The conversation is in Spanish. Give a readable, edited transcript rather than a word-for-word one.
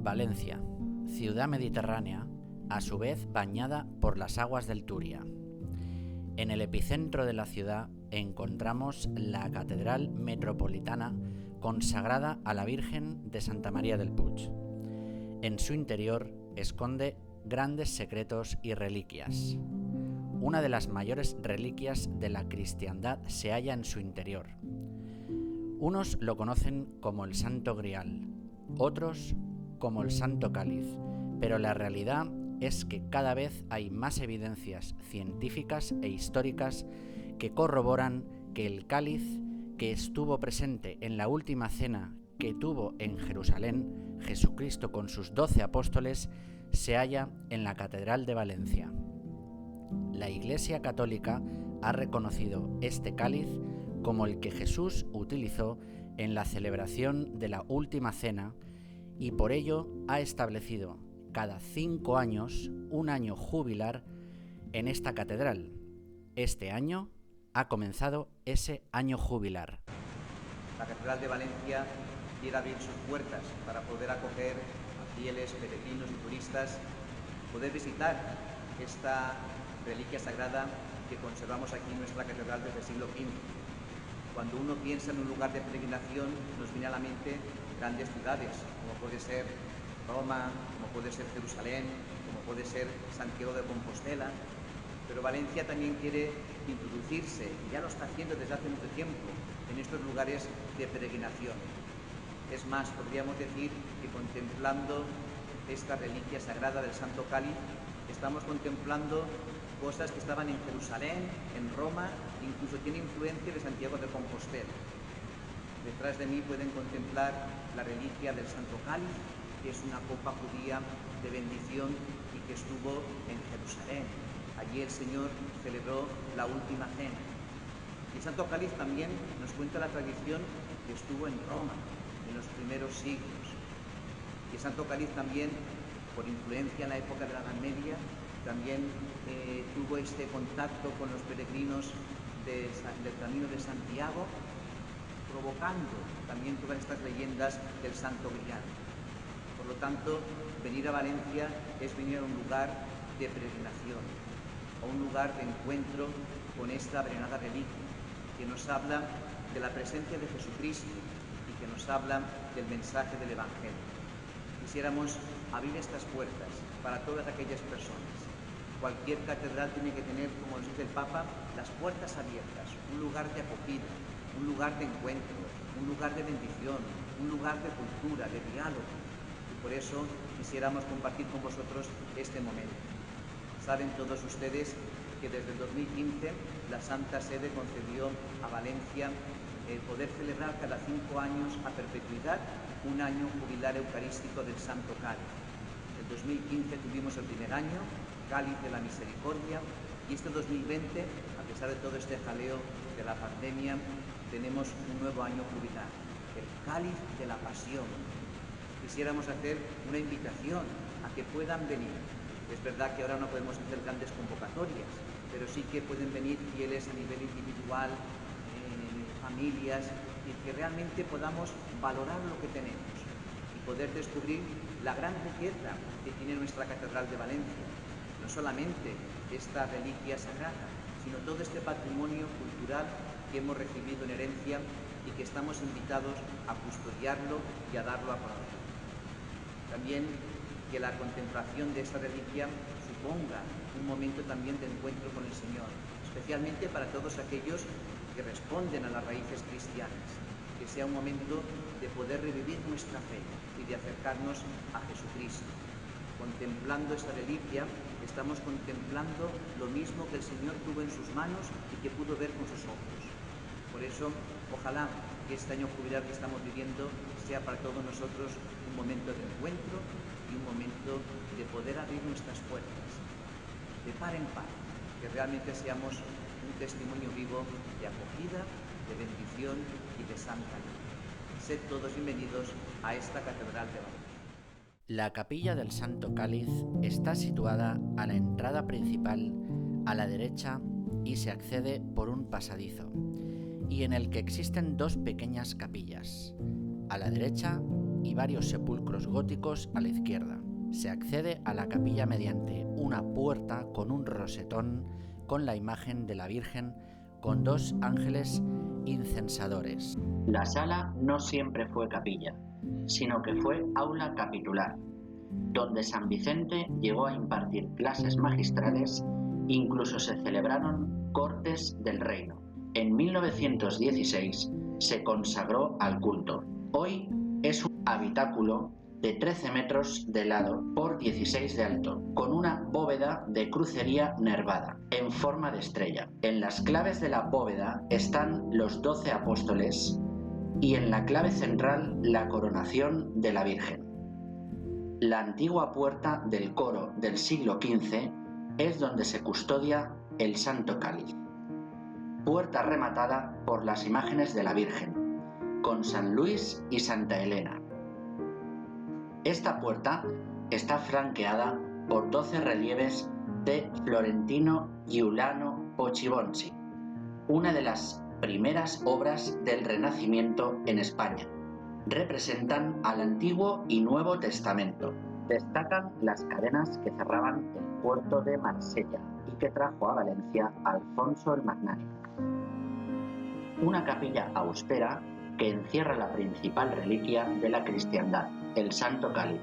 Valencia, ciudad mediterránea, a su vez bañada por las aguas del Turia. En el epicentro de la ciudad encontramos la Catedral Metropolitana consagrada a la Virgen de Santa María del Puig. En su interior esconde grandes secretos y reliquias. Una de las mayores reliquias de la cristiandad se halla en su interior. Unos lo conocen como el Santo Grial, otros como el Santo Cáliz, pero la realidad es que cada vez hay más evidencias científicas e históricas que corroboran que el cáliz que estuvo presente en la última cena que tuvo en Jerusalén Jesucristo con sus 12 apóstoles se halla en la Catedral de Valencia. La Iglesia Católica ha reconocido este cáliz como el que Jesús utilizó en la celebración de la última cena y por ello ha establecido cada 5 años un año jubilar en esta catedral. Este año ha comenzado ese año jubilar. La Catedral de Valencia quiere abrir sus puertas para poder acoger a fieles, peregrinos y turistas, poder visitar esta reliquia sagrada que conservamos aquí en nuestra catedral desde el siglo XV. Cuando uno piensa en un lugar de peregrinación, nos viene a la mente grandes ciudades, como puede ser Roma, como puede ser Jerusalén, como puede ser Santiago de Compostela, pero Valencia también quiere introducirse, y ya lo está haciendo desde hace mucho tiempo, en estos lugares de peregrinación. Es más, podríamos decir que contemplando esta reliquia sagrada del Santo Cáliz, estamos contemplando cosas que estaban en Jerusalén, en Roma, incluso tiene influencia de Santiago de Compostela. Detrás de mí pueden contemplar la reliquia del Santo Cáliz, que es una copa judía de bendición y que estuvo en Jerusalén. Allí el Señor celebró la última cena. Y el Santo Cáliz también nos cuenta la tradición que estuvo en Roma en los primeros siglos. Y el Santo Cáliz también, por influencia en la época de la Edad Media, también tuvo este contacto con los peregrinos del Camino de Santiago, provocando también todas estas leyendas del Santo Grial. Por lo tanto, venir a Valencia es venir a un lugar de peregrinación, a un lugar de encuentro con esta venerada reliquia, que nos habla de la presencia de Jesucristo y que nos habla del mensaje del Evangelio. Quisiéramos abrir estas puertas para todas aquellas personas. Cualquier catedral tiene que tener, como nos dice el Papa, las puertas abiertas, un lugar de acogida, un lugar de encuentro, un lugar de bendición, un lugar de cultura, de diálogo. Y por eso quisiéramos compartir con vosotros este momento. Saben todos ustedes que desde el 2015 la Santa Sede concedió a Valencia el poder celebrar cada 5 años a perpetuidad un año jubilar eucarístico del Santo Cáliz. En 2015 tuvimos el primer año, Cáliz de la Misericordia, y este 2020, a pesar de todo este jaleo de la pandemia, tenemos un nuevo año jubilar, el Cáliz de la Pasión. Quisiéramos hacer una invitación a que puedan venir. Es verdad que ahora no podemos hacer grandes convocatorias, pero sí que pueden venir fieles a nivel individual, familias, y que realmente podamos valorar lo que tenemos y poder descubrir la gran riqueza que tiene nuestra Catedral de Valencia. No solamente esta reliquia sagrada, sino todo este patrimonio cultural que hemos recibido en herencia y que estamos invitados a custodiarlo y a darlo a conocer. También que la contemplación de esta reliquia suponga un momento también de encuentro con el Señor, especialmente para todos aquellos que responden a las raíces cristianas, que sea un momento de poder revivir nuestra fe y de acercarnos a Jesucristo. Contemplando esta reliquia, estamos contemplando lo mismo que el Señor tuvo en sus manos y que pudo ver con sus ojos. Por eso, ojalá que este año jubilar que estamos viviendo sea para todos nosotros un momento de encuentro y un momento de poder abrir nuestras puertas, de par en par, que realmente seamos un testimonio vivo de acogida, de bendición y de santa luz. Sed todos bienvenidos a esta Catedral de Valencia. La capilla del Santo Cáliz está situada a la entrada principal a la derecha y se accede por un pasadizo, y en el que existen 2 pequeñas capillas. A la derecha, y varios sepulcros góticos a la izquierda. Se accede a la capilla mediante una puerta con un rosetón con la imagen de la Virgen con 2 ángeles incensadores. La sala no siempre fue capilla, sino que fue aula capitular, donde San Vicente llegó a impartir clases magistrales, incluso se celebraron cortes del reino. En 1916 se consagró al culto. Hoy es un habitáculo de 13 metros de lado por 16 de alto, con una bóveda de crucería nervada, en forma de estrella. En las claves de la bóveda están los 12 apóstoles y en la clave central la coronación de la Virgen. La antigua puerta del coro del siglo XV es donde se custodia el Santo Cáliz. Puerta rematada por las imágenes de la Virgen, con San Luis y Santa Elena. Esta puerta está flanqueada por 12 relieves de Florentino Giuliano Poggibonsi, una de las primeras obras del Renacimiento en España. Representan al Antiguo y Nuevo Testamento. Destacan las cadenas que cerraban el puerto de Marsella y que trajo a Valencia Alfonso el Magnánimo. Una capilla austera que encierra la principal reliquia de la cristiandad, el Santo Cáliz.